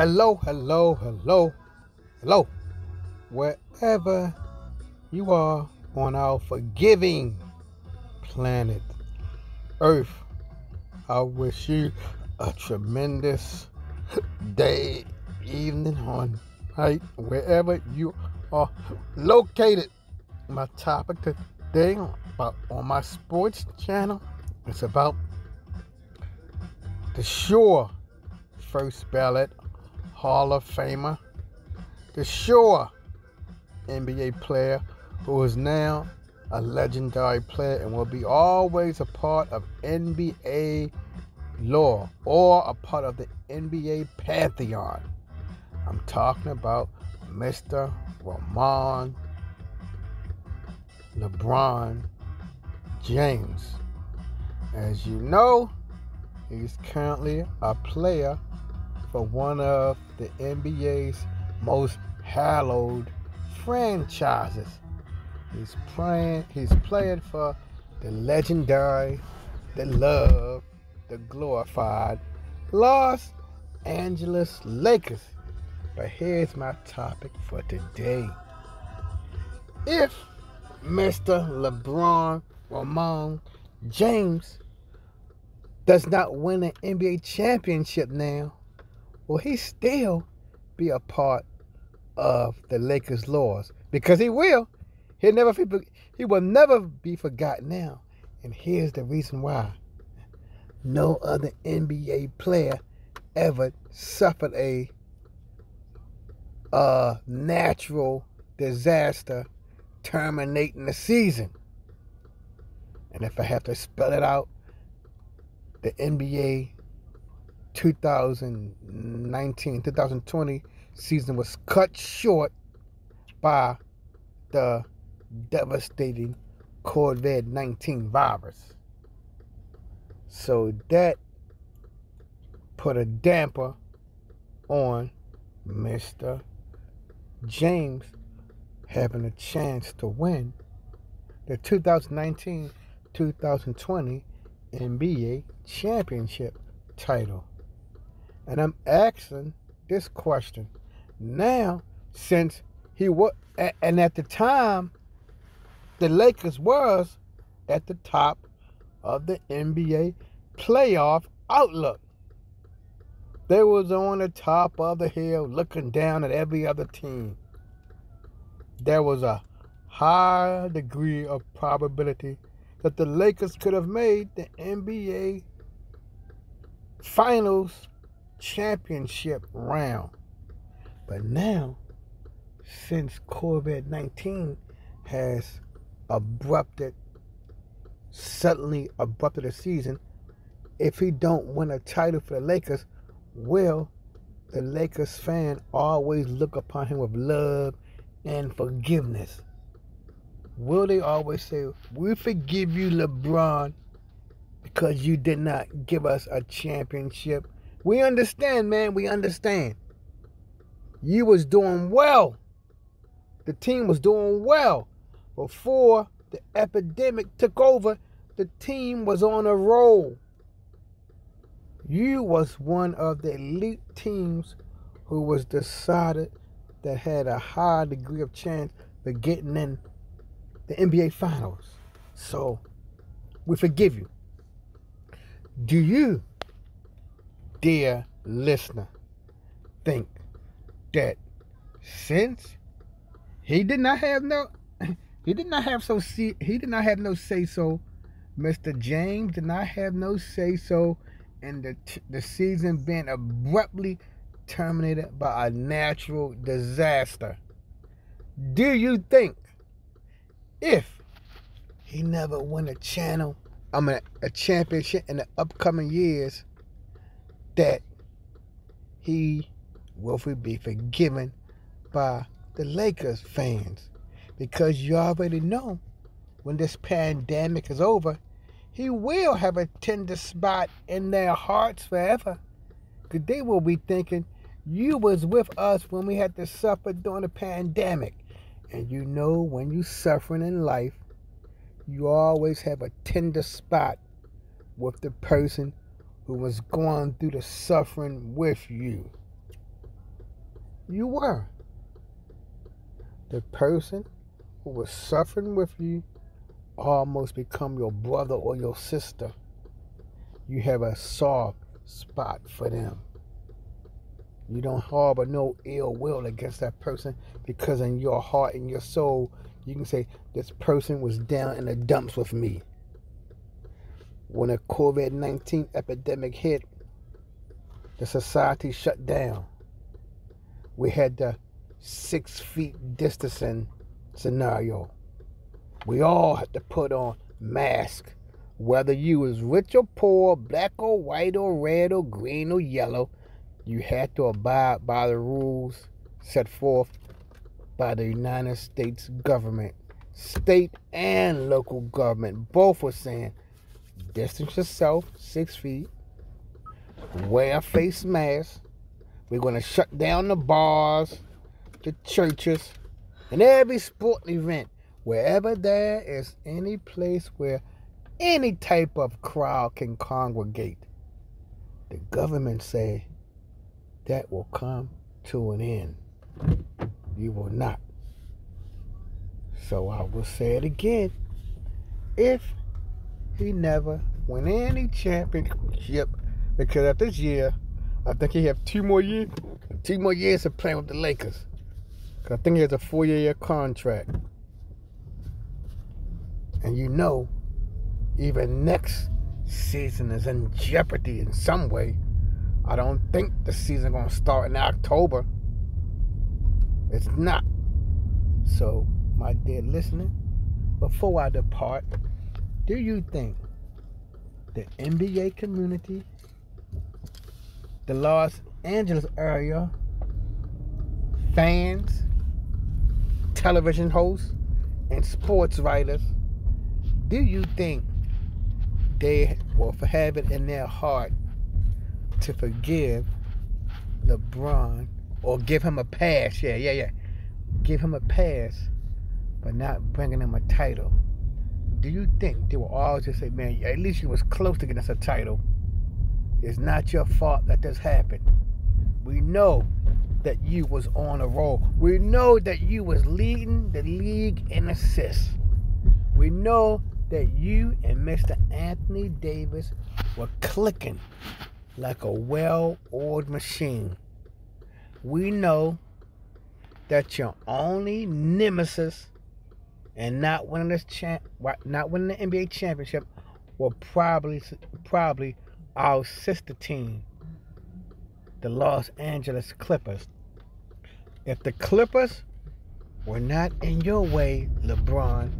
Hello, hello, hello, hello. Wherever you are on our forgiving planet Earth, I wish you a tremendous day, evening, or night, wherever you are located. My topic today on my sports channel is about the sure first ballot Hall of Famer, the sure NBA player who is now a legendary player and will be always a part of NBA lore or a part of the NBA pantheon. I'm talking about Mr. Ramon LeBron James. As you know, he's currently a player for one of the NBA's most hallowed franchises. He's playing for the legendary, the loved, the glorified Los Angeles Lakers. But here's my topic for today. If Mr. LeBron Ramon James does not win an NBA championship now, will he still be a part of the Lakers' laws? Because he will. He will never be forgotten now. And here's the reason why. No other NBA player ever suffered a natural disaster terminating the season. And if I have to spell it out, the NBA 2019-2020 season was cut short by the devastating COVID-19 virus. So that put a damper on Mr. James having a chance to win the 2019-2020 NBA championship title. And I'm asking this question now, since he was, and at the time, the Lakers was at the top of the NBA playoff outlook. They was on the top of the hill looking down at every other team. There was a high degree of probability that the Lakers could have made the NBA Finals championship round. But now, since COVID-19 has suddenly abrupted the season, if he don't win a title for the Lakers, will the Lakers fan always look upon him with love and forgiveness? Will they always say, "We forgive you, LeBron, because you did not give us a championship"? We understand, man. We understand. You was doing well. The team was doing well. Before the epidemic took over, the team was on a roll. You was one of the elite teams who was decided that had a high degree of chance for getting in the NBA Finals. So, we forgive you. Do you, dear listener, think that since he did not have no say so, Mr. James did not have no say so in the season being abruptly terminated by a natural disaster? Do you think if he never won a championship in the upcoming years, that he will be forgiven by the Lakers fans? Because you already know, when this pandemic is over, he will have a tender spot in their hearts forever. Because they will be thinking, you was with us when we had to suffer during the pandemic. And you know, when you suffering in life, you always have a tender spot with the person who was going through the suffering with you. You were. The person who was suffering with you almost become your brother or your sister. You have a soft spot for them. You don't harbor no ill will against that person because in your heart and your soul, you can say, this person was down in the dumps with me. When the COVID-19 epidemic hit, the society shut down. We had the 6 feet distancing scenario. We all had to put on masks, whether you was rich or poor, black or white or red or green or yellow. You had to abide by the rules set forth by the United States government. State and local government both were saying, distance yourself 6 feet, wear a face mask. We're going to shut down the bars, the churches, and every sporting event. Wherever there is any place where any type of crowd can congregate, the government say that will come to an end. You will not. So I will say it again. If he never win any championship, because of this year, I think he have 2 more years. 2 more years of playing with the Lakers. Cause I think he has a 4-year contract. And you know, even next season is in jeopardy in some way. I don't think the season gonna start in October. It's not. So, my dear listener, before I depart, do you think the NBA community, the Los Angeles area, fans, television hosts, and sports writers, do you think they will have it in their heart to forgive LeBron or give him a pass? Yeah. Give him a pass, but not bringing him a title. Do you think they will always just say, man, at least you was close to getting us a title. It's not your fault that this happened. We know that you was on a roll. We know that you was leading the league in assists. We know that you and Mr. Anthony Davis were clicking like a well-oiled machine. We know that your only nemesis and not winning the NBA championship will probably our sister team, the Los Angeles Clippers. If the Clippers were not in your way, LeBron,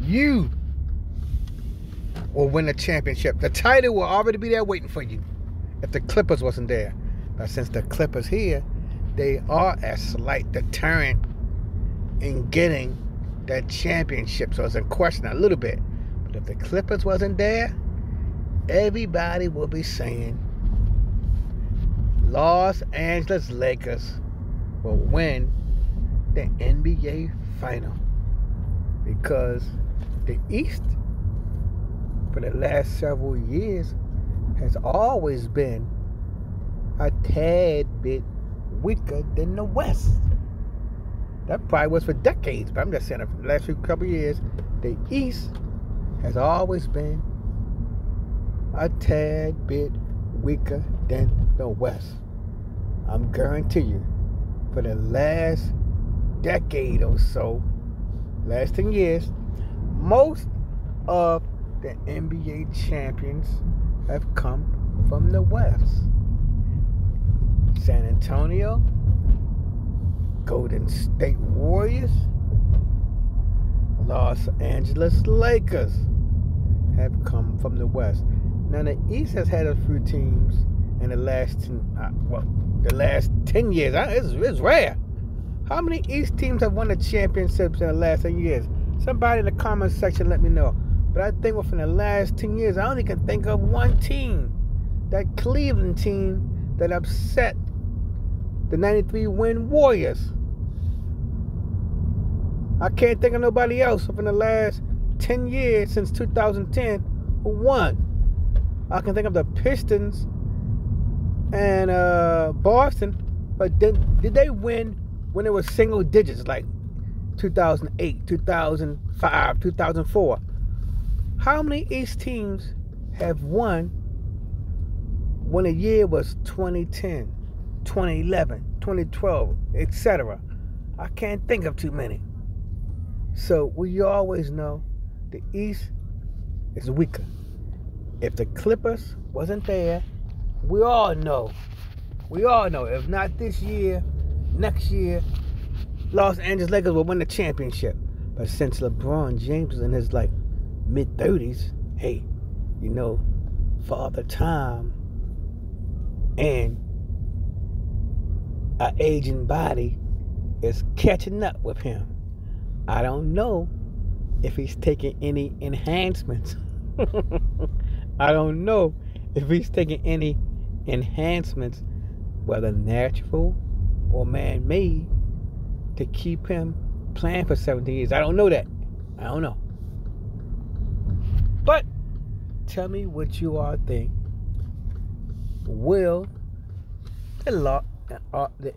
you will win the championship. The title will already be there waiting for you if the Clippers wasn't there. But since the Clippers here, they are a slight deterrent in getting that championship. So it's in question a little bit. But if the Clippers wasn't there, everybody will be saying Los Angeles Lakers will win the NBA final. Because the East, for the last several years, has always been a tad bit weaker than the West. That probably was for decades, but I'm just saying, for the last few couple years, the East has always been a tad bit weaker than the West. I'm guarantee you, for the last decade or so, last 10 years, most of the NBA champions have come from the West. San Antonio, Golden State Warriors, Los Angeles Lakers have come from the West. Now the East has had a few teams in the last 10 years. It's rare. How many East teams have won the championships in the last 10 years? Somebody in the comment section let me know. But I think within the last 10 years, I only can think of one team. That Cleveland team that upset the 93-win Warriors. I can't think of nobody else within the last 10 years since 2010 who won. I can think of the Pistons and Boston But then, did they win when it was single digits, like 2008, 2005, 2004? How many East teams have won when a year was 2010, 2011, 2012, etc.? I can't think of too many. So we always know the East is weaker. If the Clippers wasn't there, we all know, if not this year, next year, Los Angeles Lakers will win the championship. But since LeBron James is in his mid-30s, hey, Father Time and our aging body is catching up with him. I don't know if he's taking any enhancements. I don't know if he's taking any enhancements, whether natural or man-made, to keep him playing for 17 years. I don't know that. I don't know. But tell me what you all think. Will the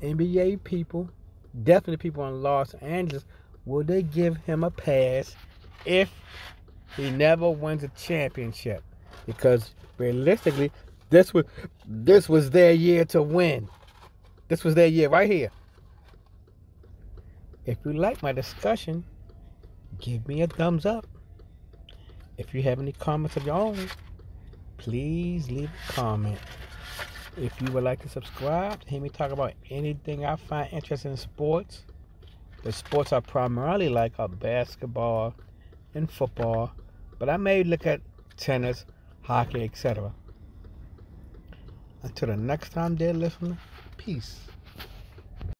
NBA people, definitely people in Los Angeles, will they give him a pass if he never wins a championship? Because realistically, this was their year to win. This was their year right here. If you like my discussion, give me a thumbs up. If you have any comments of your own, please leave a comment. If you would like to subscribe to hear me talk about anything I find interesting in sports, the sports I primarily like are basketball and football, but I may look at tennis, hockey, etc. Until the next time, dear listener, peace.